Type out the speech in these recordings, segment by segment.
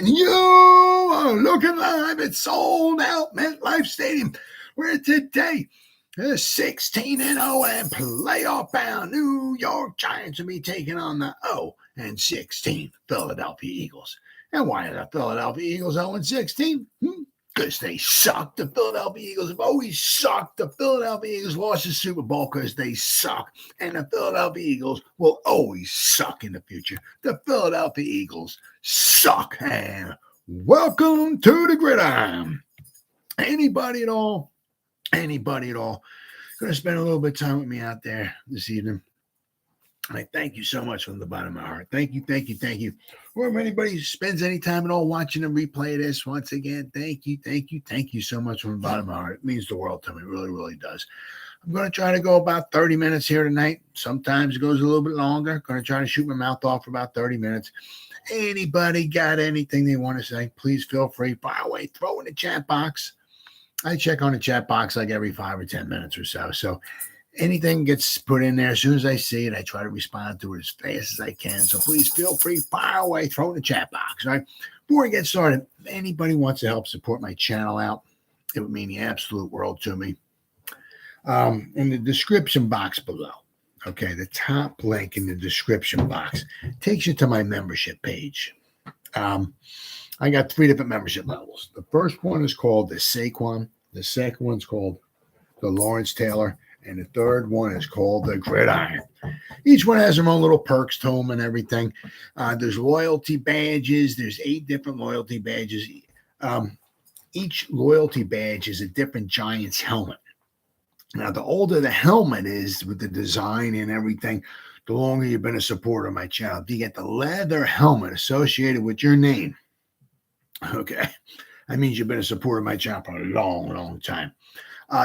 and you are looking live at Sold Out MetLife Stadium, where today the 16-0 and playoff-bound New York Giants will be taking on the 0-16 Philadelphia Eagles. And why are the Philadelphia Eagles 0-16? Because they suck. The Philadelphia Eagles have always sucked. The Philadelphia Eagles lost the Super Bowl because they suck. And the Philadelphia Eagles will always suck in the future. The Philadelphia Eagles suck. And welcome to the Gridiron. Anybody at all going to spend a little bit of time with me out there this evening? And I thank you so much from the bottom of my heart. Thank you. Or if anybody spends any time at all watching a replay of this, once again, thank you so much from the bottom of my heart. It means the world to me. It really, really does. I'm going to try to go about 30 minutes here tonight. Sometimes it goes a little bit longer. Going to try to shoot my mouth off for about 30 minutes. Anybody got anything they want to say, please feel free. Fire away. Throw in the chat box. I check on the chat box like every 5 or 10 minutes or so. So anything gets put in there. As soon as I see it, I try to respond to it as fast as I can. So please feel free, fire away, throw in the chat box. All right. Before we get started, if anybody wants to help support my channel out, it would mean the absolute world to me. In the description box below, okay, the top link in the description box takes you to my membership page. I got 3 different membership levels. The first one is called the Saquon. The second one's called the Lawrence Taylor. And the third one is called the Gridiron. Each one has their own little perks to them and everything. There's loyalty badges. There's 8 different loyalty badges. Each loyalty badge is a different Giants helmet. Now, the older the helmet is with the design and everything, the longer you've been a supporter of my channel. If you get the leather helmet associated with your name, okay, that means you've been a supporter of my channel for a long, long time.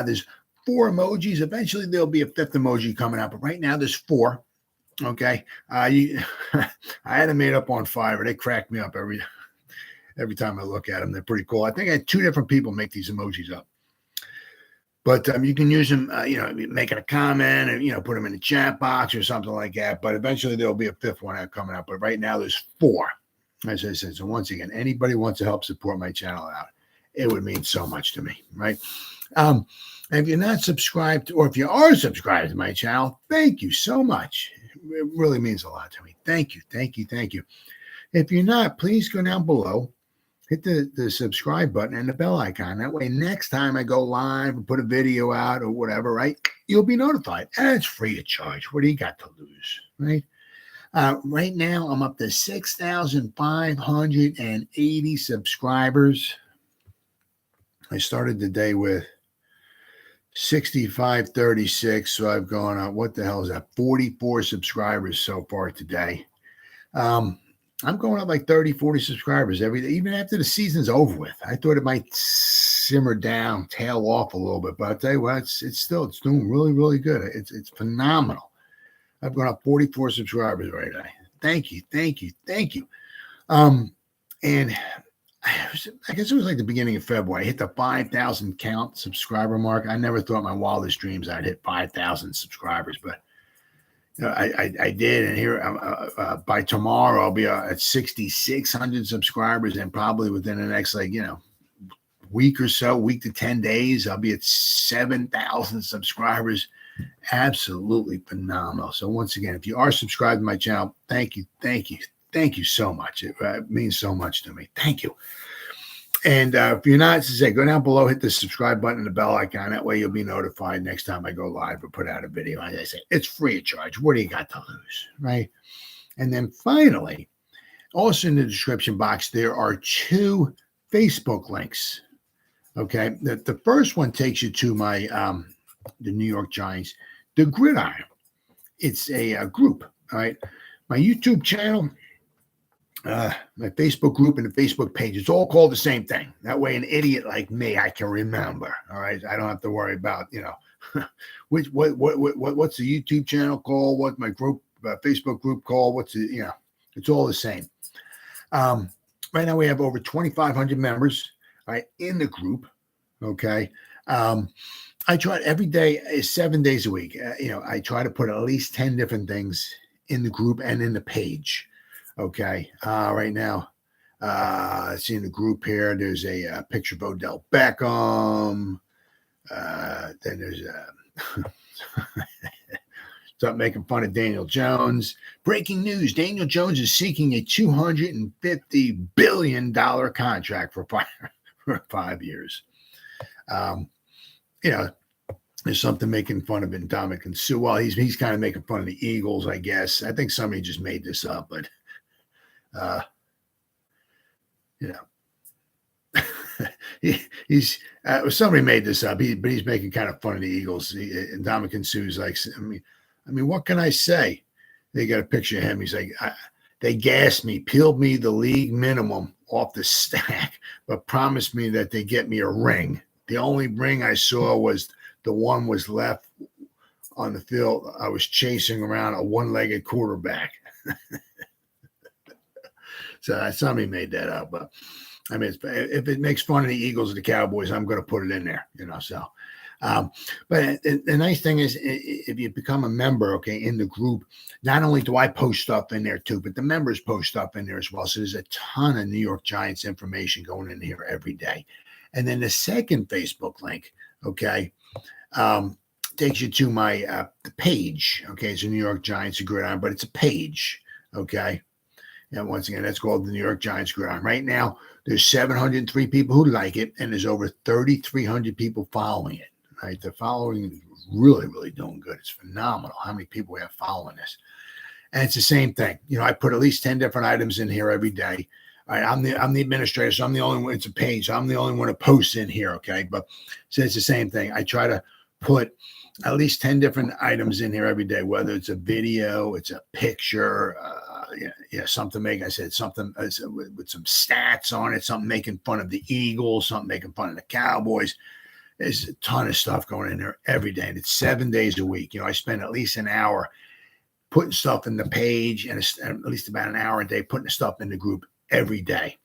There's 4 emojis. Eventually, there'll be a 5th emoji coming out, but right now there's 4. Okay, I had them made up on Fiverr. They crack me up every time I look at them. They're pretty cool. I think I had 2 different people make these emojis up, but you can use them. Making a comment and put them in the chat box or something like that. But eventually, there'll be a 5th one out coming out. But right now, there's 4. As I said. So once again, anybody wants to help support my channel out, it would mean so much to me, right? And if you're not subscribed, or if you are subscribed to my channel, thank you so much. It really means a lot to me. Thank you. If you're not, please go down below, hit the subscribe button and the bell icon. That way, next time I go live and put a video out or whatever, right, you'll be notified. And it's free of charge. What do you got to lose, right? Right now, I'm up to 6,580 subscribers. I started the day with 6536, so I've gone up. What the hell is that? 44 subscribers so far today. I'm going up like 30, 40 subscribers every day, even after the season's over with. I thought it might simmer down, tail off a little bit, but I'll tell you what, it's doing really, really good. It's phenomenal. I've gone up 44 subscribers right now. Thank you. And I guess it was like the beginning of February. I hit the 5,000 count subscriber mark. I never thought in my wildest dreams I'd hit 5,000 subscribers, but I did. And here by tomorrow, I'll be at 6,600 subscribers, and probably within the next week or so, week to 10 days, I'll be at 7,000 subscribers. Absolutely phenomenal. So once again, if you are subscribed to my channel, thank you so much. It means so much to me. Thank you. And if you're not, as I say, go down below, hit the subscribe button and the bell icon. That way you'll be notified next time I go live or put out a video. As I say, it's free of charge. What do you got to lose, right? And then finally, also in the description box, there are 2 Facebook links. Okay, the first one takes you to my the New York Giants, the Gridiron. It's a group. All right, my YouTube channel, my Facebook group, and the Facebook page. It's all called the same thing. That way, an idiot like me, I can remember. All right, I don't have to worry about what's the YouTube channel called? What's my group Facebook group called? What's the It's all the same. Right now we have over 2,500 members. All right, in the group. Okay. I try every day, 7 days a week. I try to put at least 10 different things in the group and in the page. Okay. Right now, See in the group here, there's a picture of Odell Beckham. Then there's stop making fun of Daniel Jones. Breaking news: Daniel Jones is seeking a $250 billion contract for 5 years. There's something making fun of Ndamukong Suh. Well, he's kind of making fun of the Eagles, I guess. I think somebody just made this up, but he's somebody made this up. But he's making kind of fun of the Eagles. Ndamukong Suh's like, I mean, what can I say? They got a picture of him. He's like, they gassed me, peeled me the league minimum off the stack, but promised me that they get me a ring. The only ring I saw was the one was left on the field. I was chasing around a one-legged quarterback. So somebody made that up. But I mean, if it makes fun of the Eagles or the Cowboys, I'm going to put it in there, So, but the nice thing is, if you become a member, in the group, not only do I post stuff in there too, but the members post stuff in there as well. So there's a ton of New York Giants information going in here every day. And then the second Facebook link, takes you to my page. It's a New York Giants Gridiron, but it's a page. And once again, that's called the New York Giants Gridiron. Right now, there's 703 people who like it, and there's over 3,300 people following it. Right, the following is really, really doing good. It's phenomenal how many people we have following this. And it's the same thing. I put at least 10 different items in here every day. All right, I'm the administrator, so I'm the only one. It's a page, so I'm the only one who posts in here. But so it's the same thing. I try to put at least 10 different items in here every day, whether it's a video, it's a picture, something something with some stats on it, something making fun of the Eagles, something making fun of the Cowboys. There's a ton of stuff going in there every day, and it's 7 days a week. I spend at least an hour putting stuff in the page, and at least about an hour a day putting the stuff in the group every day.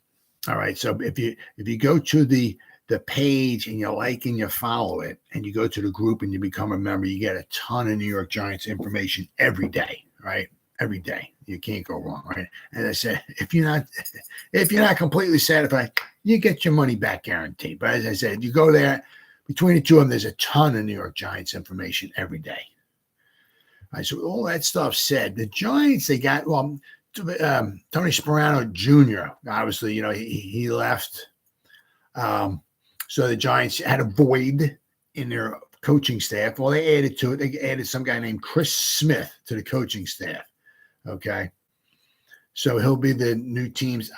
All right, so if you go to the page and you like and you follow it, and you go to the group and you become a member, you get a ton of New York Giants information every day, right? Every day. You can't go wrong, right? And I said, if you're not completely satisfied, you get your money back guaranteed. But as I said, you go there, between the two of them, there's a ton of New York Giants information every day. All right, so all that stuff said, the Giants, they got, Tony Sperano Jr., obviously, he left. So the Giants had a void in their coaching staff. Well, they added to it. They added some guy named Chris Smith to the coaching staff. So he'll be the new team's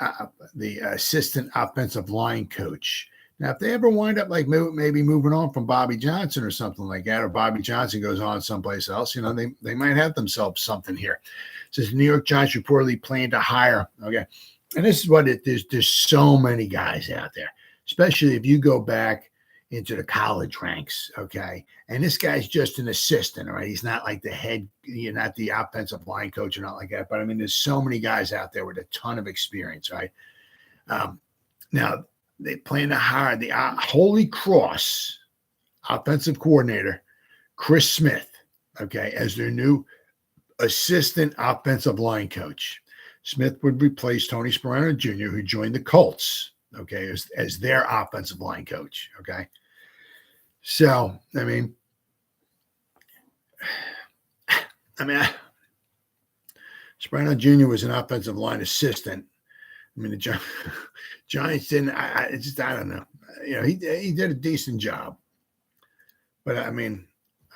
the assistant offensive line coach. Now, if they ever wind up like maybe moving on from Bobby Johnson or something like that, or Bobby Johnson goes on someplace else, they might have themselves something here. It says the New York Giants reportedly plan to hire. And this is what it is. There's so many guys out there, especially if you go back into the college ranks. And this guy's just an assistant, right? He's not like the head, not the offensive line coach or not like that. But I mean, there's so many guys out there with a ton of experience, right? Now, they plan to hire the Holy Cross offensive coordinator, Chris Smith, as their new assistant offensive line coach. Smith would replace Tony Sperano Jr., who joined the Colts, as their offensive line coach, So, I mean, Sperano Jr. was an offensive line assistant. I mean, the Giants didn't. I don't know. He did a decent job, but I mean,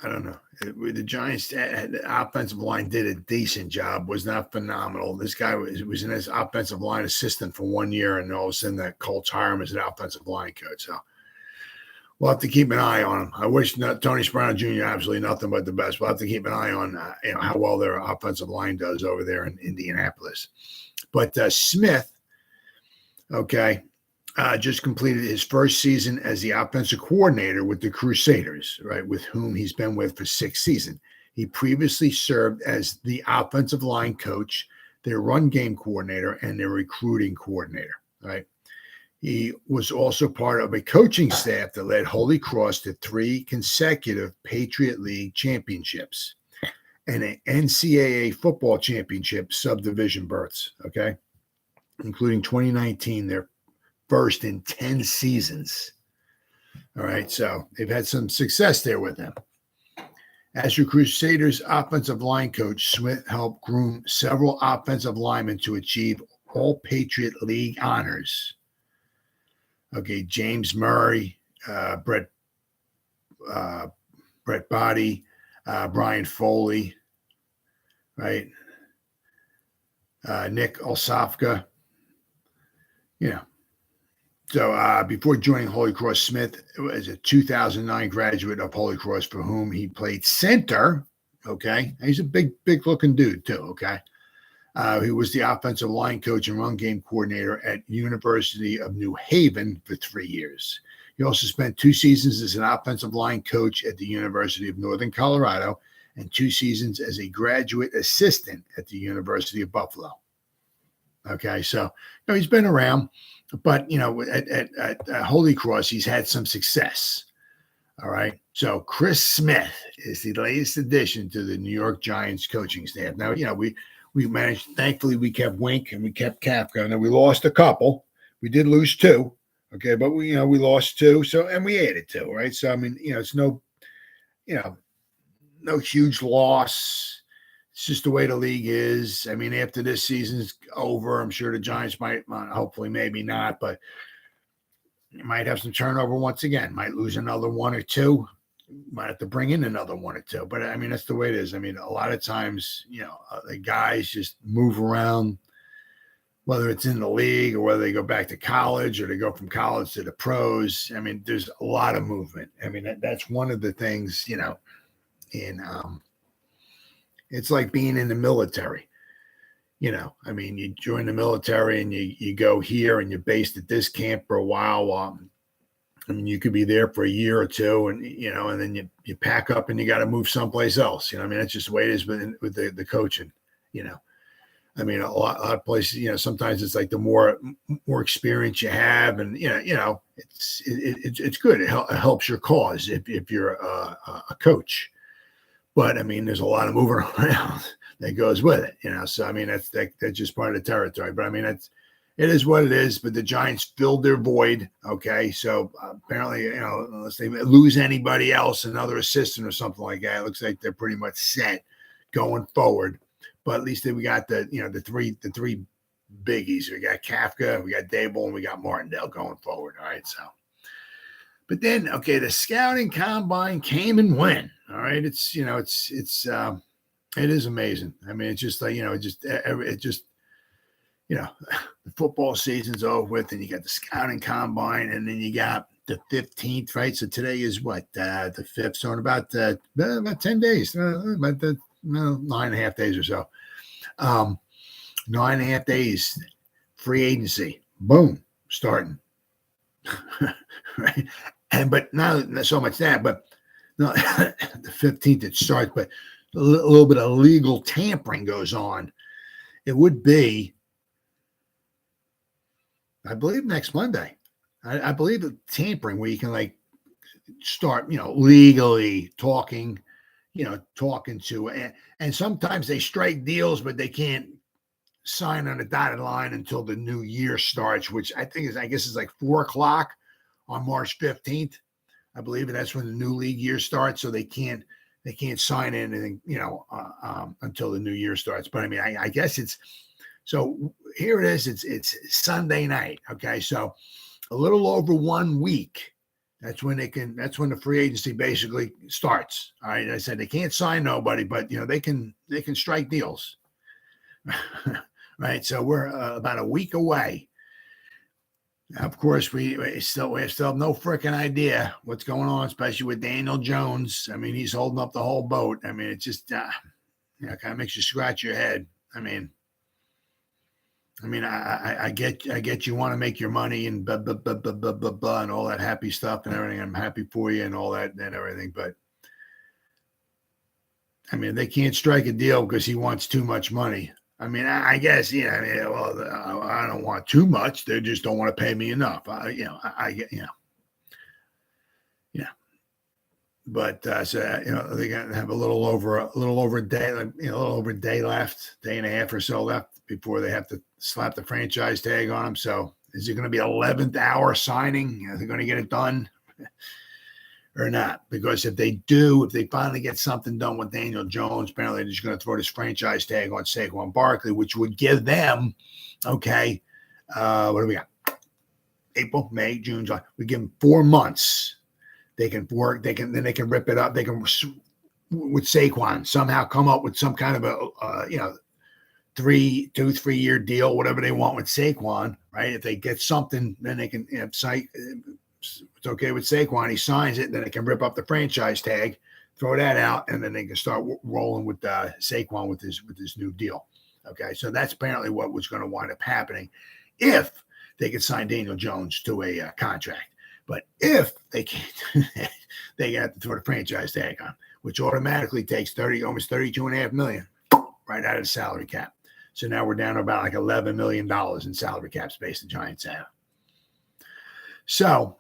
I don't know. The Giants, the offensive line did a decent job. Was not phenomenal. This guy was in his offensive line assistant for 1 year, and all of a sudden, the Colts hire him as an offensive line coach. So we'll have to keep an eye on him. I wish Tony Sperano Jr. absolutely nothing but the best. We'll have to keep an eye on how well their offensive line does over there in Indianapolis. But Smith. Just completed his first season as the offensive coordinator with the Crusaders, right, with whom he's been with for 6 seasons. He previously served as the offensive line coach, their run game coordinator, and their recruiting coordinator, right? He was also part of a coaching staff that led Holy Cross to 3 consecutive Patriot League championships and an NCAA football championship subdivision berths, including 2019, their first in 10 seasons. All right, so they've had some success there with him. As your Crusaders offensive line coach, Smith helped groom several offensive linemen to achieve All-Patriot League honors. Okay, James Murray, Brett Body, Brian Foley, right? Nick Olsafka. So before joining Holy Cross, Smith was a 2009 graduate of Holy Cross for whom he played center. Okay. And he's a big looking dude too. Okay. He was the offensive line coach and run game coordinator at University of New Haven for 3 years. He also spent 2 seasons as an offensive line coach at the University of Northern Colorado and 2 seasons as a graduate assistant at the University of Buffalo. Okay. So, he's been around. But, at Holy Cross, he's had some success. All right. So Chris Smith is the latest addition to the New York Giants coaching staff. Now, we managed, thankfully, we kept Wink and we kept Kafka. And then we lost a couple. We did lose 2. Okay. But we lost 2. So, and we added 2. Right. So, I mean, it's no huge loss. It's just the way the league is. I mean, after this season's over, I'm sure the Giants might, hopefully, maybe not, but you might have some turnover once again. Might lose another 1 or 2. Might have to bring in another 1 or 2. But, I mean, that's the way it is. I mean, a lot of times, the guys just move around, whether it's in the league or whether they go back to college or they go from college to the pros. I mean, there's a lot of movement. I mean, that's one of the things, it's like being in the military. I mean, you join the military and you go here and you're based at this camp for a while. I mean, you could be there for a year or 2 and, and then you pack up and you got to move someplace else. I mean, that's just the way it is with the coaching, I mean, a lot of places, sometimes it's like the more experience you have and, it's good. It helps your cause if you're a coach. But I mean, there's a lot of moving around that goes with it, So I mean, that's just part of the territory. But I mean, it is what it is. But the Giants filled their void. Okay, so apparently, unless they lose anybody else, another assistant or something like that, it looks like they're pretty much set going forward. But at least we got the three biggies. We got Kafka, we got Dable, and we got Martindale going forward. All right, so. But then, okay, the scouting combine came and went. All right, it is amazing. I mean, it's just like the football season's over with, and you got the scouting combine, and then you got the 15th, right? So today is what the 5th, so in about 10 days, about 9.5 days or so. 9.5 days, free agency, boom, starting. Right, but not so much that, but no, the 15th it starts, but a little bit of legal tampering goes on. It would be, I believe, next Monday. I believe the tampering where you can start, legally talking, talking to, and sometimes they strike deals, but they can't sign on a dotted line until the new year starts, which I guess is like 4:00 on March 15th. I believe that's when the new league year starts. So they can't sign anything, until the new year starts. But I mean, I guess so here it is. It's Sunday night. Okay. So a little over 1 week. That's when the free agency basically starts. All right. I said they can't sign nobody, but they can strike deals. Right. So we're about a week away. Of course, we still have no freaking idea what's going on, especially with Daniel Jones. I mean, he's holding up the whole boat. I mean, it just kind of makes you scratch your head. I mean, I get you want to make your money and blah, blah, blah, blah, blah, blah, blah, and all that happy stuff and everything. I'm happy for you and all that and everything. But I mean, they can't strike a deal because he wants too much money. I mean, I guess, I don't want too much. They just don't want to pay me enough. But so they got to have a little over a day, a little over a day left, day and a half or so left before they have to slap the franchise tag on him. So is it going to be 11th hour signing? Are they going to get it done or not? Because if they do, if they finally get something done with Daniel Jones, apparently they're just going to throw this franchise tag on Saquon Barkley, which would give them, what do we got? April, May, June, July. We give them 4 months. They can work. Then they can rip it up. They can, with Saquon, somehow come up with some kind of a, 3 year deal, whatever they want with Saquon, right? If they get something, then they can, it's okay with Saquon. He signs it, then they can rip up the franchise tag, throw that out, and then they can start rolling with Saquon with his new deal. Okay, so that's apparently what was going to wind up happening if they could sign Daniel Jones to a contract. But if they can't, they have to throw the franchise tag on, which automatically takes almost $32.5 million right out of the salary cap. So now we're down to about like $11 million in salary cap space the Giants have. So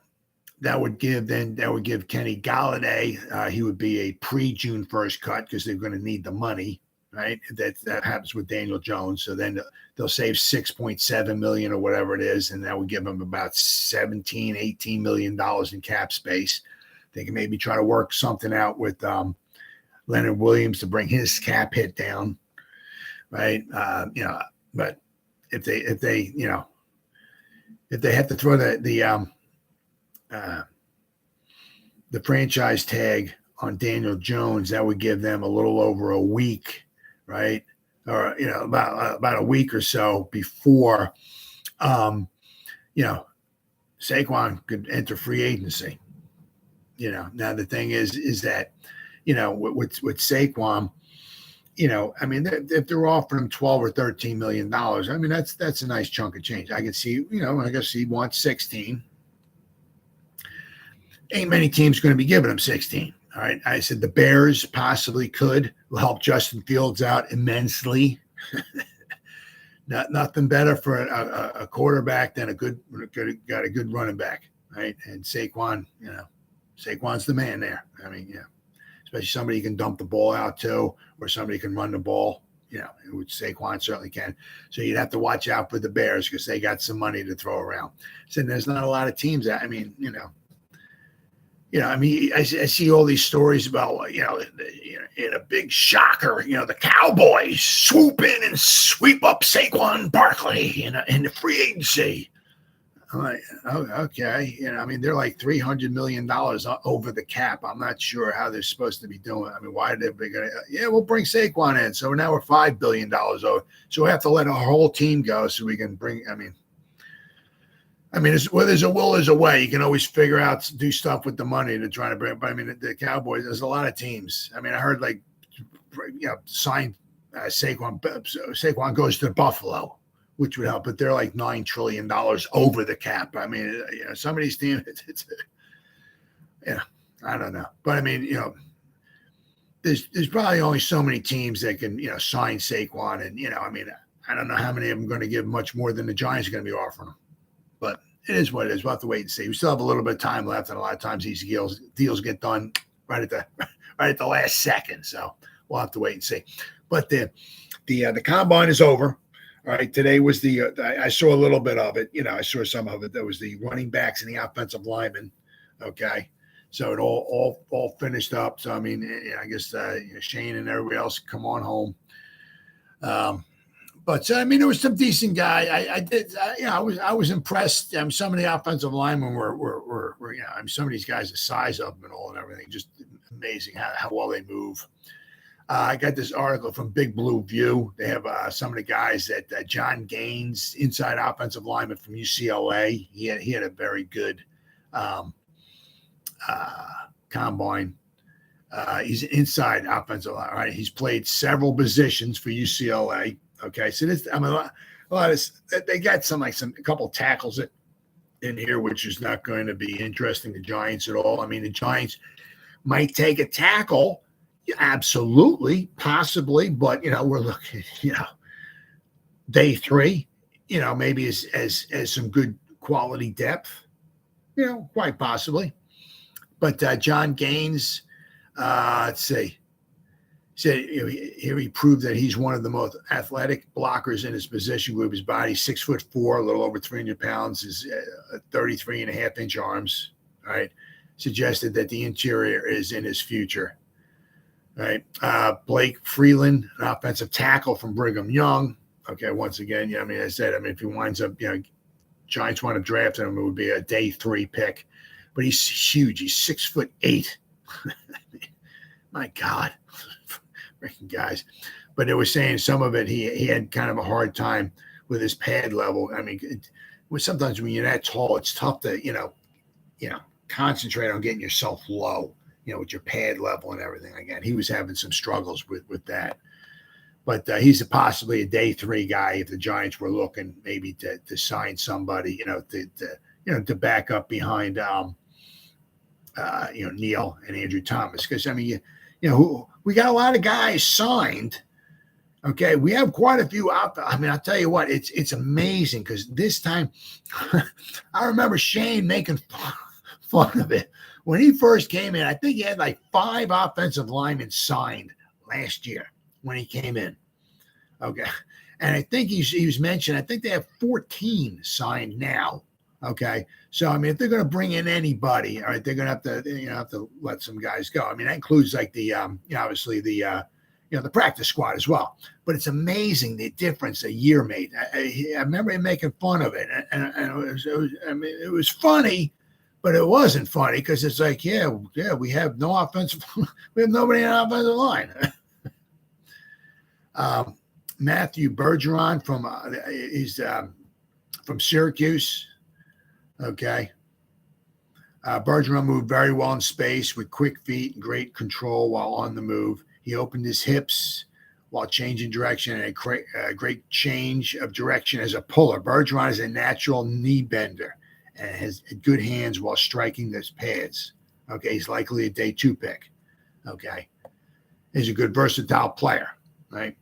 that would give Kenny Golladay, he would be a pre-June 1st cut because they're going to need the money, right? That happens with Daniel Jones. So then they'll save $6.7 million or whatever it is, and that would give them about $18 million in cap space. They can maybe try to work something out with Leonard Williams to bring his cap hit down, right? But if they have to throw the franchise tag on Daniel Jones, that would give them a little over a week, right? Or about a week or so before Saquon could enter free agency. Now the thing is that with Saquon, if they're offering him $12 or $13 million, that's a nice chunk of change. I can see, I guess he wants 16. Ain't many teams going to be giving him 16. All right. I said the Bears possibly could help Justin Fields out immensely. Nothing better for a quarterback than got a good running back, right? And Saquon, Saquon's the man there. Especially somebody you can dump the ball out to, or somebody can run the ball, which Saquon certainly can. So you'd have to watch out for the Bears because they got some money to throw around. So there's not a lot of teams that, I see all these stories about, in a big shocker, the Cowboys swoop in and sweep up Saquon Barkley in the free agency. I'm like, oh, okay. They're like $300 million over the cap. I'm not sure how they're supposed to be doing. Why are they going to, we'll bring Saquon in. So now we're $5 billion over. So we have to let our whole team go so we can bring, where there's a will, there's a way. You can always figure out, do stuff with the money to try to bring. But the Cowboys, there's a lot of teams. I heard sign Saquon. Saquon goes to Buffalo, which would help. But they're like $9 trillion over the cap. Some of these teams, I don't know. But there's probably only so many teams that can sign Saquon, and I don't know how many of them are going to give much more than the Giants are going to be offering them. But it is what it is. We'll have to wait and see. We still have a little bit of time left, and a lot of times these deals get done right at the last second. So we'll have to wait and see. But the combine is over. All right. Today was I saw a little bit of it. I saw some of it. There was the running backs and the offensive linemen. Okay. So it all finished up. So I guess Shane and everybody else come on home. But there was some decent guy. I was impressed. Some of the offensive linemen were some of these guys, the size of them and all and everything, just amazing how well they move. I got this article from Big Blue View. They have some of the guys that John Gaines, inside offensive lineman from UCLA. He had a very good combine. He's an inside offensive line. Right? He's played several positions for UCLA. Okay, so this, a lot of this, they got a couple tackles in here, which is not going to be interesting to Giants at all. The Giants might take a tackle, absolutely, possibly, but we're looking, day 3, maybe as some good quality depth, quite possibly. But John Gaines, let's see. Said here he proved that he's one of the most athletic blockers in his position group. His body 6'4", a little over 300 pounds, his 33.5-inch arms. Right, suggested that the interior is in his future. Right, Blake Freeland, an offensive tackle from Brigham Young. Okay, once again, yeah, I mean, I said, if he winds up, Giants want to draft him, it would be a day 3 pick, but he's huge. He's 6'8". My God. Guys, but it was saying some of it he had kind of a hard time with his pad level. I mean, sometimes when you're that tall, it's tough to concentrate on getting yourself low, with your pad level and everything. Again, he was having some struggles with that, but he's possibly a day 3 guy if the Giants were looking maybe to sign somebody, to back up behind Neal and Andrew Thomas, because I mean we got a lot of guys signed. Okay, we have quite a few out there. I mean, I'll tell you what, it's amazing because this time, I remember Shane making fun of it. When he first came in, I think he had like 5 offensive linemen signed last year when he came in. Okay, and I think he was mentioned, I think they have 14 signed now. Okay, so I mean, if they're going to bring in anybody, all right, they're going to have to let some guys go. I mean, that includes like the obviously the the practice squad as well. But it's amazing the difference a year made. I remember him making fun of it, and it was funny, but it wasn't funny because it's like, we have no offensive, we have nobody in the offensive line. Matthew Bergeron from Syracuse. Okay. Bergeron moved very well in space with quick feet and great control while on the move. He opened his hips while changing direction and a great change of direction as a puller. Bergeron is a natural knee bender and has good hands while striking those pads. Okay. He's likely a day 2 pick. Okay. He's a good versatile player, right?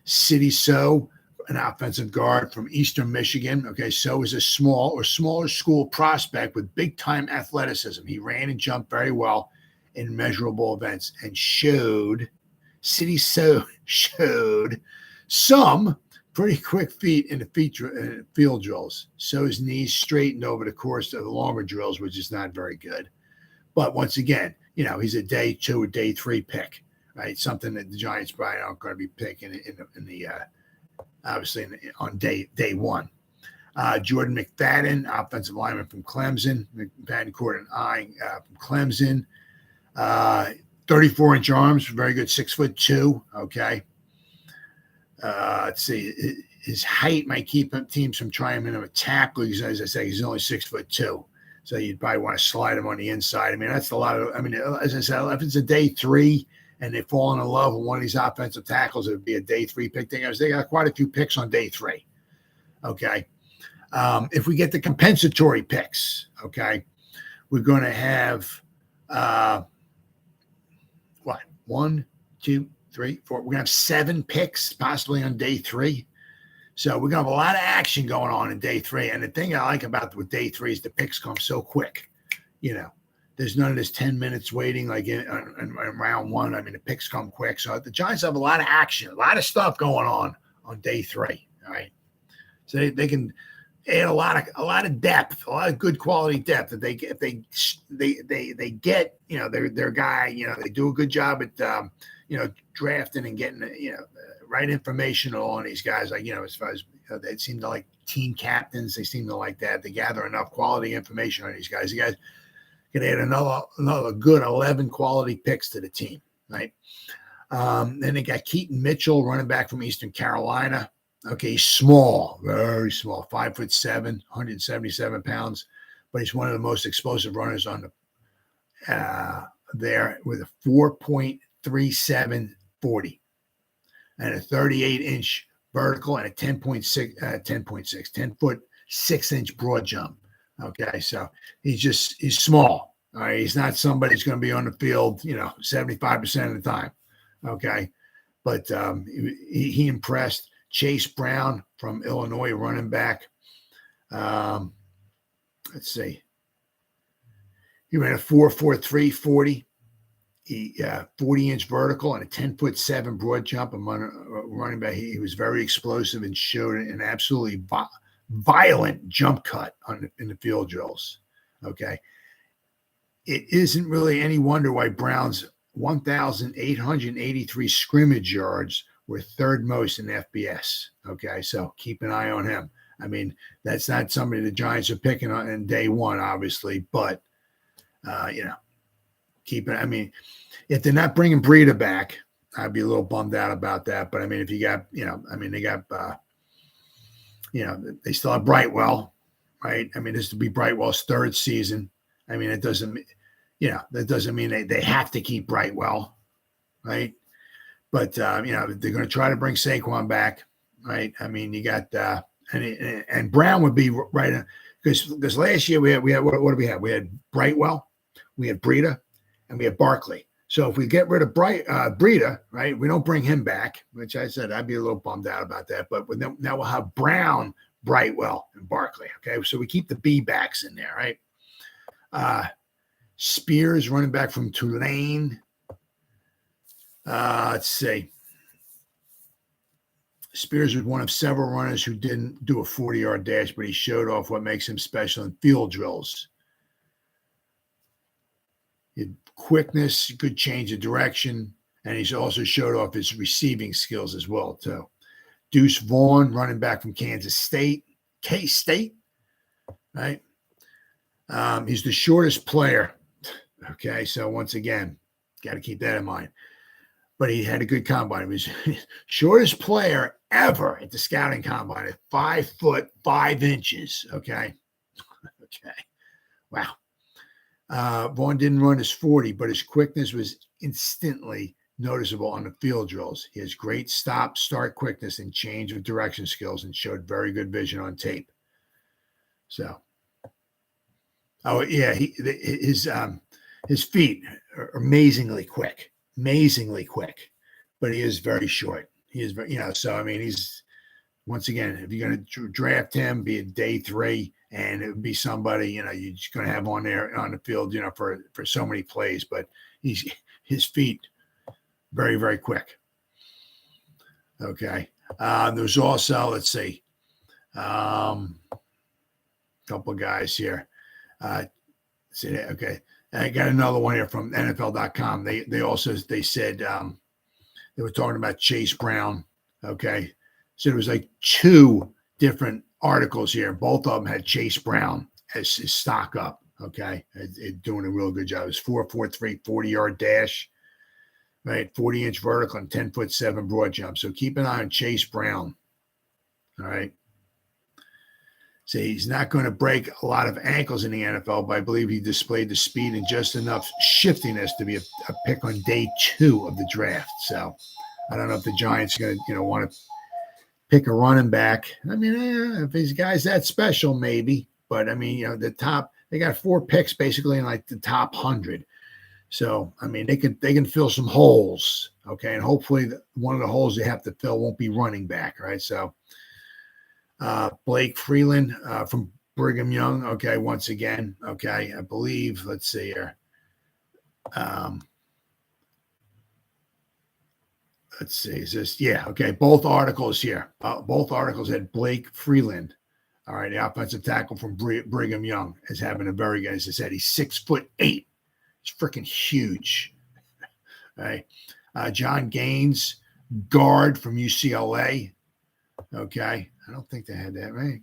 City So, an offensive guard from Eastern Michigan. Okay, so is a smaller school prospect with big-time athleticism. He ran and jumped very well in measurable events and showed some pretty quick feet in the field drills. So his knees straightened over the course of the longer drills, which is not very good. But once again, he's a day 2 or day 3 pick, right? Something that the Giants probably aren't going to be picking in the obviously on day 1. Jordan McFadden, offensive lineman from Clemson. McFadden caught an eye from Clemson. 34-inch arms, very good, 6'2". Okay. Let's see. His height might keep teams from trying him in a tackle. Because, as I say, he's only 6'2". So you'd probably want to slide him on the inside. I mean, that's a lot of, as I said, if it's a day 3, and they've fallen in love with one of these offensive tackles, it would be a day 3 pick. They got quite a few picks on day 3. Okay. If we get the compensatory picks, okay, we're going to have, 1, 2, 3, 4. We're going to have 7 picks possibly on day 3. So we're going to have a lot of action going on in day 3. And the thing I like about with day 3 is the picks come so quick, There's none of this 10 minutes waiting like in round 1. I mean, the picks come quick. So the Giants have a lot of action, a lot of stuff going on day 3. All right. So they can add a lot of depth, a lot of good quality depth that they get. They get, their guy, they do a good job at, drafting and getting, right information on these guys. Like, as far as they seem to like team captains, they seem to like that. They gather enough quality information on these guys. You guys can add another good 11 quality picks to the team, right? Then they got Keaton Mitchell, running back from Eastern Carolina. Okay, he's small, very small, 5'7", 177 pounds, but he's one of the most explosive runners on the there with a 4.37 40 and a 38-inch vertical and a 10 foot 6-inch broad jump. Okay, so he's small. All right, he's not somebody who's going to be on the field, 75% of the time. Okay, but he impressed. Chase Brown from Illinois, running back. Let's see. He ran a 4.43 40. He 40-inch vertical and a 10'7" broad jump among running back. He was very explosive and showed an absolutely violent jump cut in the field drills. Okay. It isn't really any wonder why Brown's 1,883 scrimmage yards were third most in FBS. Okay. So keep an eye on him. I mean, that's not somebody the Giants are picking on in day one, obviously, but, keep it. I mean, if they're not bringing Breida back, I'd be a little bummed out about that. But I mean, if you got, they got, they still have Brightwell, right? I mean, this will be Brightwell's third season. I mean, that doesn't mean they have to keep Brightwell, right? But they're going to try to bring Saquon back, right? I mean, you got and Brown would be right because last year we had what do we have? We had Brightwell, we had Breida, and we had Barkley. So if we get rid of Breida, right, we don't bring him back, which I said I'd be a little bummed out about that. But now we'll have Brown, Brightwell, and Barkley. Okay, so we keep the B backs in there, right? Spears, running back from Tulane. Let's see. Spears was one of several runners who didn't do a 40-yard dash, but he showed off what makes him special in field drills. Quickness, good change of direction, and he's also showed off his receiving skills as well, too. Deuce Vaughn, running back from Kansas State, K-State, right? He's the shortest player, okay? So once again, got to keep that in mind. But he had a good combine. He was shortest player ever at the scouting combine at 5 foot 5 inches, okay? Okay, wow. Vaughn didn't run his 40, but his quickness was instantly noticeable on the field drills. He has great stop-start quickness and change of direction skills and showed very good vision on tape. So, his feet are amazingly quick, but he is very short. He is very, so I mean, he's once again, if you're going to draft him, be it day 3. And it would be somebody, you're just going to have on there on the field, for so many plays. But his feet, very, very quick. Okay. There's also, let's see, a couple of guys here. Okay. I got another one here from NFL.com. They said they were talking about Chase Brown. Okay. So there was like 2 different articles here. Both of them had Chase Brown as his stock up. Okay. Doing a real good job. It was 4.43, 40-yard dash, right? 40-inch vertical and 10'7" broad jump. So keep an eye on Chase Brown. All right. So he's not going to break a lot of ankles in the NFL, but I believe he displayed the speed and just enough shiftiness to be a pick on day 2 of the draft. So I don't know if the Giants are going to, want to pick a running back. I mean, if these guys that special, maybe. But I mean, they got 4 picks basically in like the top 100. So I mean, they can fill some holes, okay. And hopefully, one of the holes they have to fill won't be running back, right? So, Blake Freeland from Brigham Young, okay. Once again, okay. I believe. Let's see here. Let's see, is this? Yeah, okay. Both articles here. Both articles had Blake Freeland, all right, the offensive tackle from Brigham Young, as having a very good, as I said, he's 6'8". He's freaking huge. All right. John Gaines, guard from UCLA. Okay. I don't think they had that, right?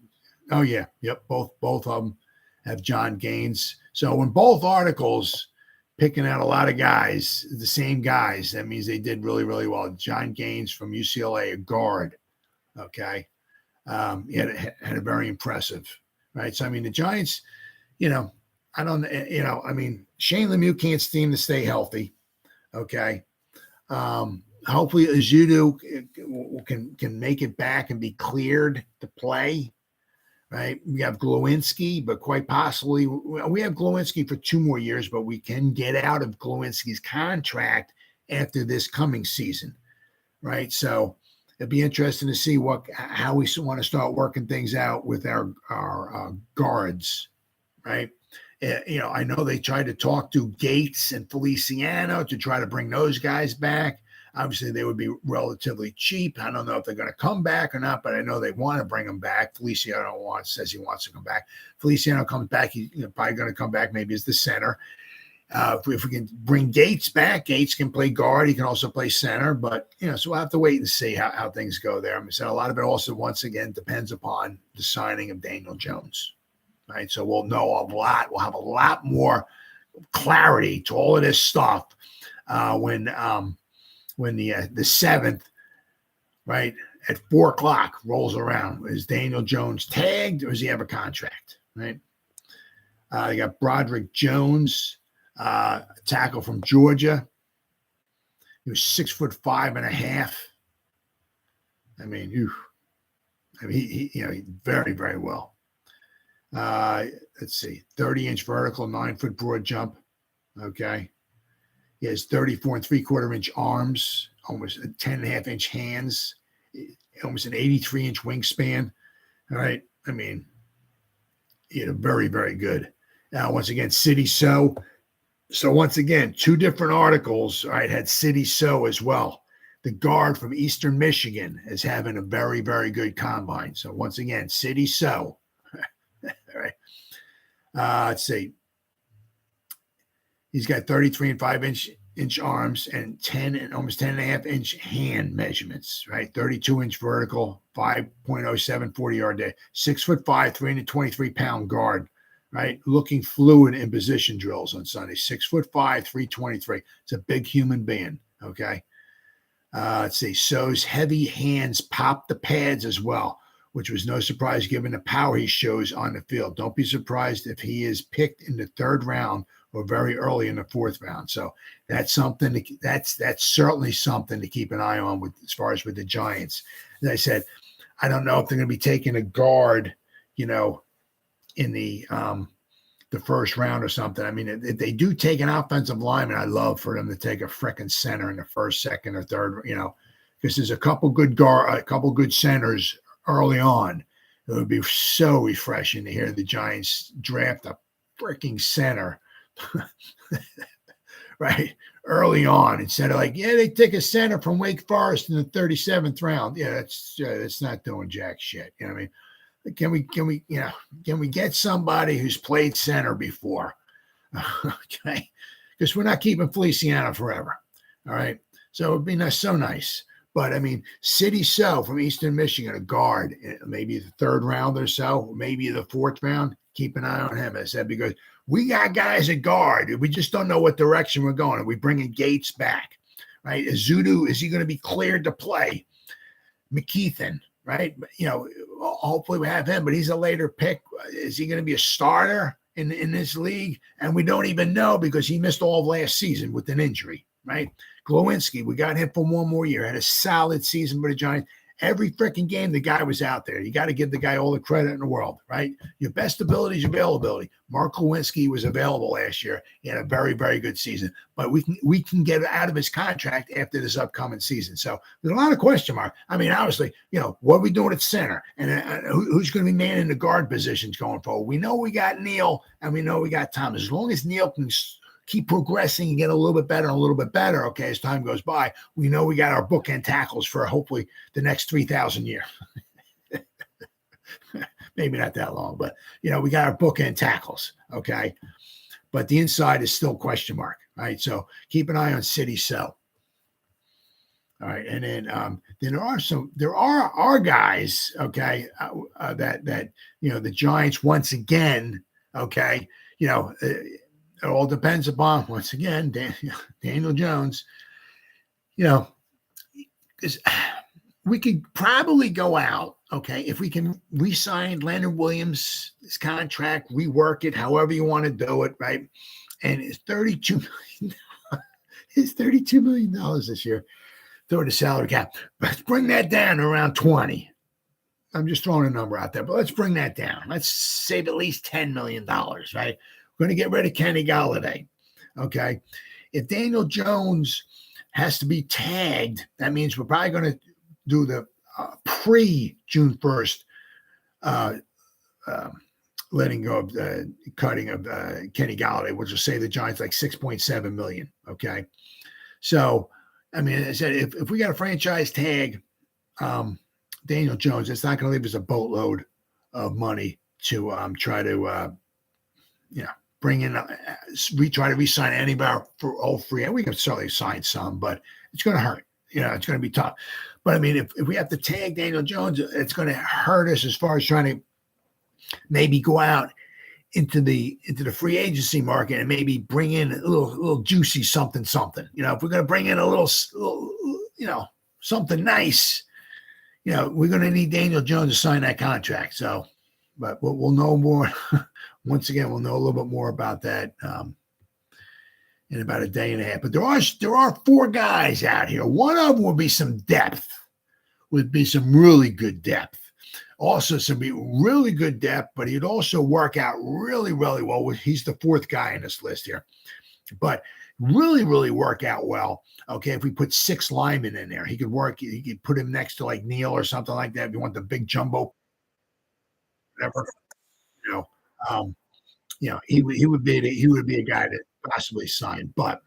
Oh, yeah. Yep. Both of them have John Gaines. So in both articles, picking out a lot of guys, the same guys. That means they did really, really well. John Gaines from UCLA, a guard. Okay. He had a very impressive, right? So, I mean, the Giants, I don't, I mean, Shane Lemieux can't seem to stay healthy. Okay. Hopefully Azudu can make it back and be cleared to play. Right. We have Glowinski, but quite possibly we have Glowinski for 2 more years, but we can get out of Glowinski's contract after this coming season. Right. So it'd be interesting to see how we want to start working things out with our guards. Right. I know they tried to talk to Gates and Feliciano to try to bring those guys back. Obviously, they would be relatively cheap. I don't know if they're going to come back or not, but I know they want to bring them back. Feliciano says he wants to come back. Feliciano comes back. He's probably going to come back maybe as the center. If we can bring Gates back, Gates can play guard. He can also play center. But, so we'll have to wait and see how things go there. So a lot of it also, once again, depends upon the signing of Daniel Jones. Right, so we'll know a lot. We'll have a lot more clarity to all of this stuff when the 7th, right, at 4:00 rolls around. Is Daniel Jones tagged, or does he have a contract? Right. They got Broderick Jones, tackle from Georgia. He was 6'5.5". I mean, he very, very well. Let's see, 30-inch vertical, 9-foot broad jump. Okay. He has 34 3/4-inch arms, almost 10.5-inch hands, almost an 83-inch wingspan. All right. I mean, very, very good. Now, once again, City So. So once again, 2 different articles, all right, had City So as well. The guard from Eastern Michigan is having a very, very good combine. So once again, City So. All right. Let's see. He's got 33 and 5-inch arms and 10 and almost 10.5-inch hand measurements, right? 32-inch vertical, 5.07 40-yard day, 6'5", 323-pound guard, right? Looking fluid in position drills on Sunday. 6'5", 323. It's a big human being. Okay. Let's see. So's heavy hands pop the pads as well, which was no surprise given the power he shows on the field. Don't be surprised if he is picked in the 3rd round or very early in the 4th round. So that's something. That's certainly something to keep an eye on as far as with the Giants. As I said, I don't know if they're going to be taking a guard, in the 1st round or something. I mean, if they do take an offensive lineman, I'd love for them to take a frickin' center in the 1st, 2nd, or 3rd. Because there's a couple good centers early on. It would be so refreshing to hear the Giants draft a freaking center, right, early on, instead of they take a center from Wake Forest in the 37th round. Yeah, that's not doing jack shit. You know what I mean? Can we get somebody who's played center before? Okay, because we're not keeping Feliciano forever. All right, so it'd be so nice. But, I mean, City So from Eastern Michigan, a guard, maybe the 3rd round or so, maybe the 4th round. Keep an eye on him, as I said, because we got guys at guard. We just don't know what direction we're going. Are we bringing Gates back, right? Is he going to be cleared to play? McKeithen, right? Hopefully we have him, but he's a later pick. Is he going to be a starter in this league? And we don't even know because he missed all of last season with an injury, right? Glowinski, we got him for 1 more year. Had a solid season for the Giants. Every freaking game, the guy was out there. You got to give the guy all the credit in the world, right? Your best ability is availability. Mark Glowinski was available last year. He had a very, very good season. But we can get out of his contract after this upcoming season. So there's a lot of question mark. I mean, obviously, what are we doing at center? And who's going to be manning the guard positions going forward? We know we got Neal and we know we got Thomas. As long as Neal can keep progressing and get a little bit better, okay, as time goes by, we know we got our bookend tackles for hopefully the next 3,000 years. Maybe not that long, but, we got our bookend tackles, okay? But the inside is still question mark, right? So keep an eye on City So. All right, and then there are guys, okay, that the Giants once again, okay, it all depends upon, once again, Daniel Jones, because we could probably go out, okay, if we can re-sign Leonard Williams, his contract, rework it, however you want to do it, right? And it's $32 million. It's $32 million this year. Throw the salary cap. Let's bring that down to around 20. I'm just throwing a number out there, but let's bring that down. Let's save at least $10 million, right? We're going to get rid of Kenny Golladay, okay? If Daniel Jones has to be tagged, that means we're probably going to do the pre-June 1st letting go of the cutting of Kenny Golladay, which will save the Giants like $6.7 million. Okay. So, I mean, I said, if we got a franchise tag, Daniel Jones, it's not going to leave us a boatload of money to try to, bring in, try to re-sign anybody for all free. And we can certainly sign some, but it's going to hurt. It's going to be tough. But I mean, if we have to tag Daniel Jones, it's going to hurt us as far as trying to maybe go out into the free agency market and maybe bring in a little juicy something. If we're going to bring in a little something nice, we're going to need Daniel Jones to sign that contract. So, but we'll know more. Once again, we'll know a little bit more about that in about a day and a half. But there are 4 guys out here. One of them would be some depth, would be some really good depth. Also, some really good depth, but he'd also work out really, really well. He's the 4th guy in this list here, but really, really work out well. Okay, if we put 6 linemen in there, he could work. You could put him next to like Neal or something like that. If you want the big jumbo, whatever, he would be a guy to possibly sign. But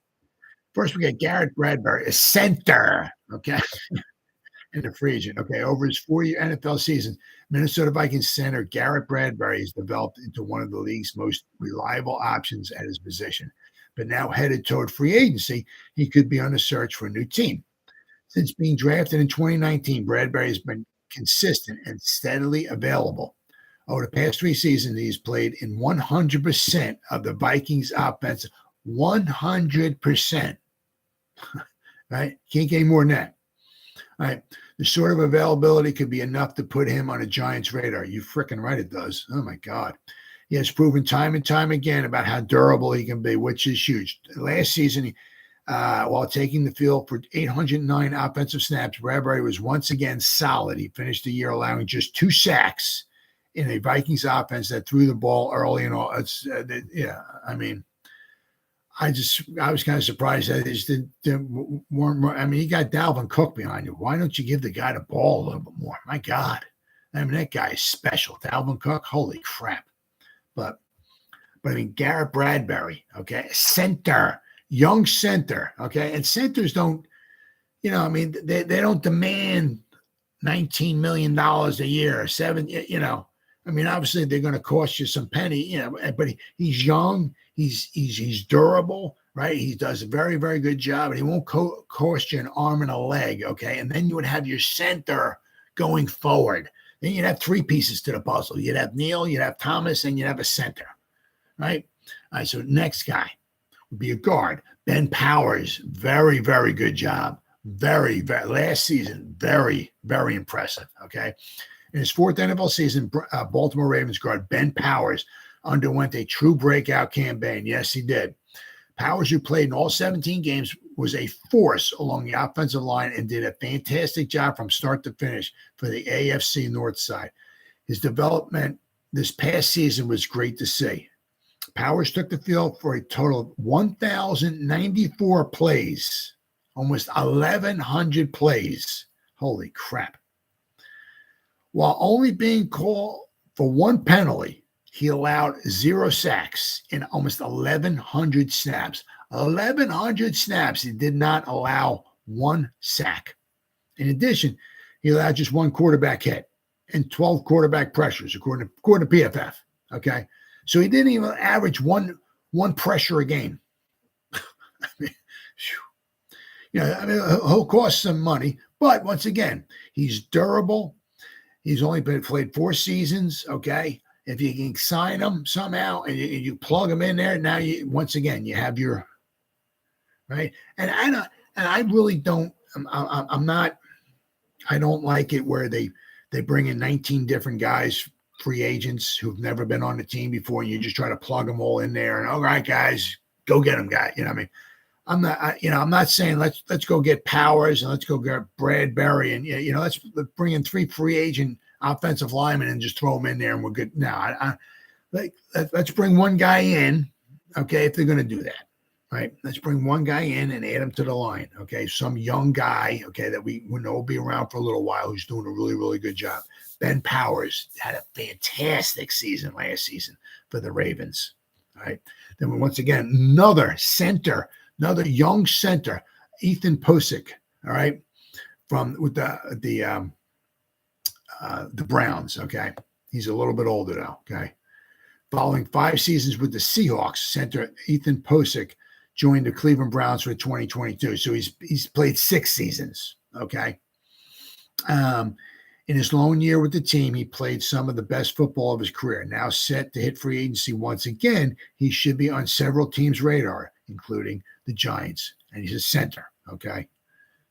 first, we got Garrett Bradbury, a center. Okay. And the free agent. Okay, over his 4-year NFL season, Minnesota Vikings center Garrett Bradbury has developed into one of the league's most reliable options at his position. But now headed toward free agency, he could be on the search for a new team. Since being drafted in 2019, Bradbury has been consistent and steadily available. Over the past 3 seasons, he's played in 100% of the Vikings offense. 100%. Right? Can't get any more than that. All right. The sort of availability could be enough to put him on a Giants radar. You freaking right, it does. Oh, my God. He has proven time and time again about how durable he can be, which is huge. Last season, while taking the field for 809 offensive snaps, Bradbury was once again solid. He finished the year allowing just 2 sacks in a Vikings offense that threw the ball early and all. I mean, I was kind of surprised that weren't. I mean, you got Dalvin Cook behind you. Why don't you give the guy the ball a little bit more? My God. I mean, that guy is special. Dalvin Cook, holy crap. But I mean, Garrett Bradbury, okay, center, young center, okay, and centers don't, I mean, they don't demand $19 million a year, I mean, obviously they're going to cost you some penny, but he's young, he's durable, right? He does a very, very good job, and he won't cost you an arm and a leg, okay? And then you would have your center going forward. Then you'd have 3 pieces to the puzzle. You'd have Neal, you'd have Thomas, and you'd have a center, right? All right, so next guy would be a guard. Ben Powers, very, very good job. Very, last season, very, very impressive, okay? In his 4th NFL season, Baltimore Ravens guard Ben Powers underwent a true breakout campaign. Yes, he did. Powers, who played in all 17 games, was a force along the offensive line and did a fantastic job from start to finish for the AFC North side. His development this past season was great to see. Powers took the field for a total of 1,094 plays, almost 1,100 plays. Holy crap. While only being called for 1 penalty, he allowed 0 sacks in almost 1,100 snaps. 1,100 snaps, he did not allow 1 sack. In addition, he allowed just 1 quarterback hit and 12 quarterback pressures, according to PFF. Okay, so he didn't even average one pressure a game. I mean, he'll cost some money, but once again, he's durable. He's only played 4 seasons. Okay, if you can sign him somehow and you plug him in there, now once again you have your right. And I really don't. I'm not. I don't like it where they bring in 19 different guys, free agents who've never been on the team before, and you just try to plug them all in there. And all right, guys, go get them, guy. I mean, I'm not saying let's go get Powers and let's go get Bradbury and let's bring in 3 free agent offensive linemen and just throw them in there and we're good. No, let's bring one guy in, okay, if they're going to do that, right? Let's bring one guy in and add him to the line, okay? Some young guy, okay, that we know will be around for a little while who's doing a really, really good job. Ben Powers had a fantastic season last season for the Ravens. All right. Then once again, another young center, Ethan Posick. All right, with the Browns. Okay, he's a little bit older now. Okay, following 5 seasons with the Seahawks, center Ethan Posick joined the Cleveland Browns for 2022. So he's played 6 seasons. Okay. In his lone year with the team, he played some of the best football of his career. Now set to hit free agency once again, he should be on several teams' radar, including the Giants. And he's a center, okay?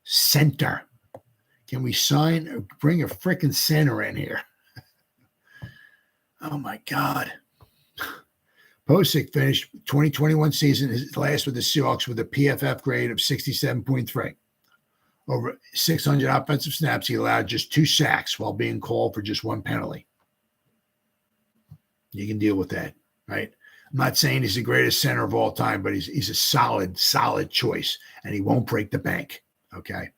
Center. Can we bring a freaking center in here? Oh, my God. Posick finished 2021 season, his last with the Seahawks, with a PFF grade of 67.3. Over 600 offensive snaps, he allowed just 2 sacks while being called for just 1 penalty. You can deal with that, right? I'm not saying he's the greatest center of all time, but he's a solid choice, and he won't break the bank, okay?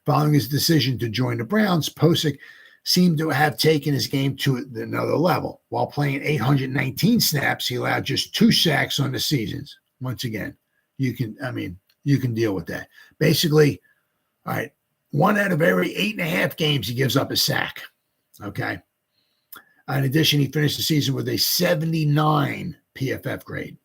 Following his decision to join the Browns, Posick seemed to have taken his game to another level. While playing 819 snaps, he allowed just 2 sacks on the seasons. Once again, you can deal with that. Basically, all right, 1 out of every 8.5 games, he gives up a sack, okay? In addition, he finished the season with a 79 PFF grade.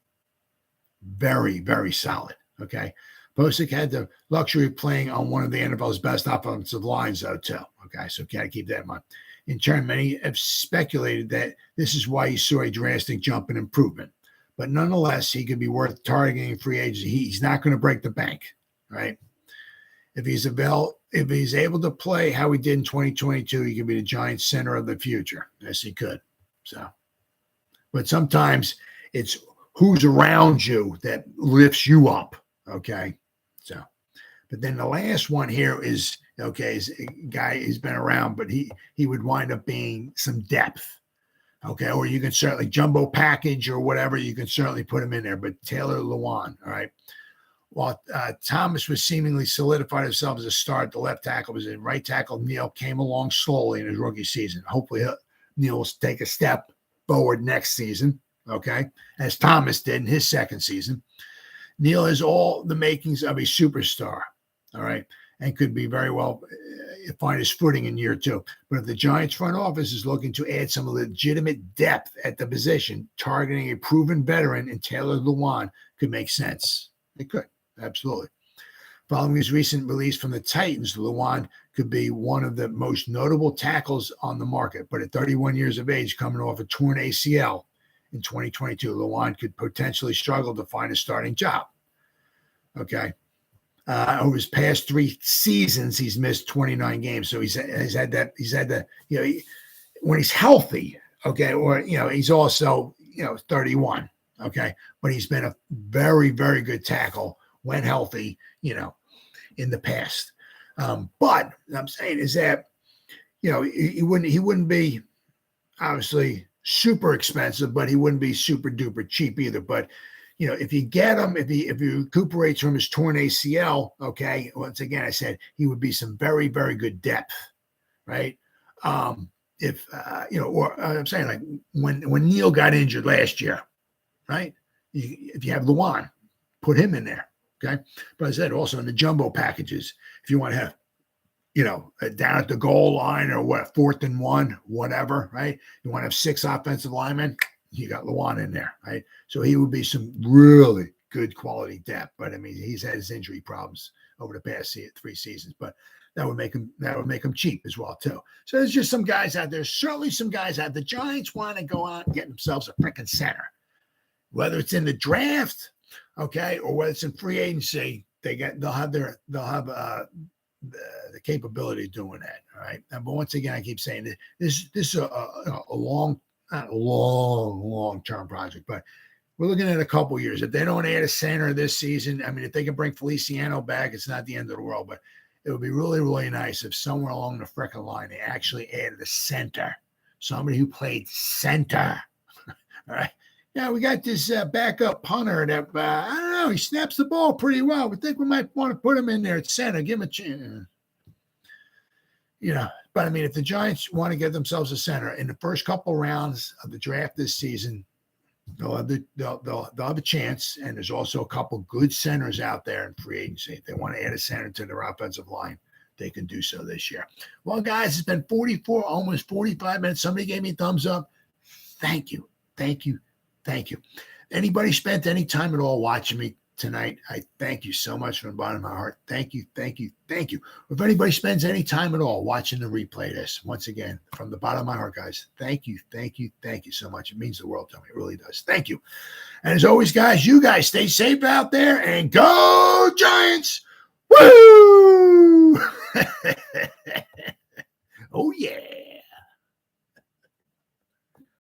Very, very solid, okay? Posick had the luxury of playing on one of the NFL's best offensive lines, though, too, okay? So got to keep that in mind. In turn, many have speculated that this is why he saw a drastic jump in improvement. But nonetheless, he could be worth targeting free agency. He's not going to break the bank, right? If he's able to play how he did in 2022, he could be the Giants' center of the future. Yes, he could. So, but sometimes it's who's around you that lifts you up. Okay. So, but then the last one here is a guy who's been around, but he would wind up being some depth. Okay. Or you can certainly jumbo package or whatever. You can certainly put him in there, but Taylor Lewan. All right. While Thomas was seemingly solidified himself as a star at the left tackle, was in right tackle. Neal came along slowly in his rookie season. Hopefully, Neal will take a step forward next season, okay, as Thomas did in his second season. Neal has all the makings of a superstar, all right, and could be very well find his footing in year 2. But if the Giants front office is looking to add some legitimate depth at the position, targeting a proven veteran in Taylor Lewan could make sense. It could. Absolutely. Following his recent release from the Titans, Lewan could be one of the most notable tackles on the market. But at 31 years of age, coming off a torn ACL in 2022, Lewan could potentially struggle to find a starting job. Okay. Over his past 3 seasons, he's missed 29 games. So he's had that, when he's healthy, okay, or, he's also, 31, okay, but he's been a very, very good tackle when healthy, in the past. But what I'm saying is that, he wouldn't be obviously super expensive, but he wouldn't be super duper cheap either. But, if you get him, if he recuperates from his torn ACL, okay, once again, I said he would be some very, very good depth, right? I'm saying like when Neal got injured last year, right? If you have Lewan, put him in there. Okay. But I said also in the jumbo packages, if you want to have, down at the goal line or 4th and 1, whatever, right? You want to have 6 offensive linemen, you got Lewan in there, right? So he would be some really good quality depth. But I mean, he's had his injury problems over the past 3 seasons, but that would make him cheap as well, too. So there's just some guys out there, certainly some guys out. The Giants want to go out and get themselves a freaking center, whether it's in the draft, okay, or whether it's in free agency. They'll have the capability of doing that. All right. But once again, I keep saying that this is a long-term project, but we're looking at a couple years. If they don't add a center this season, I mean, if they can bring Feliciano back, it's not the end of the world, but it would be really, really nice if somewhere along the frickin' line they actually added a center, somebody who played center. All right. Yeah, we got this backup punter that, I don't know, he snaps the ball pretty well. We think we might want to put him in there at center, give him a chance. But I mean, if the Giants want to get themselves a center in the first couple rounds of the draft this season, they'll have a chance. And there's also a couple good centers out there in free agency. If they want to add a center to their offensive line, they can do so this year. Well, guys, it's been 44, almost 45 minutes. Somebody gave me a thumbs up. Thank you. Thank you. Thank you. Anybody spent any time at all watching me tonight, I thank you so much from the bottom of my heart. Thank you, thank you, thank you. If anybody spends any time at all watching the replay of this, once again, from the bottom of my heart, guys, thank you, thank you, thank you so much. It means the world to me. It really does. Thank you. And as always, guys, you guys stay safe out there and go Giants. Woo!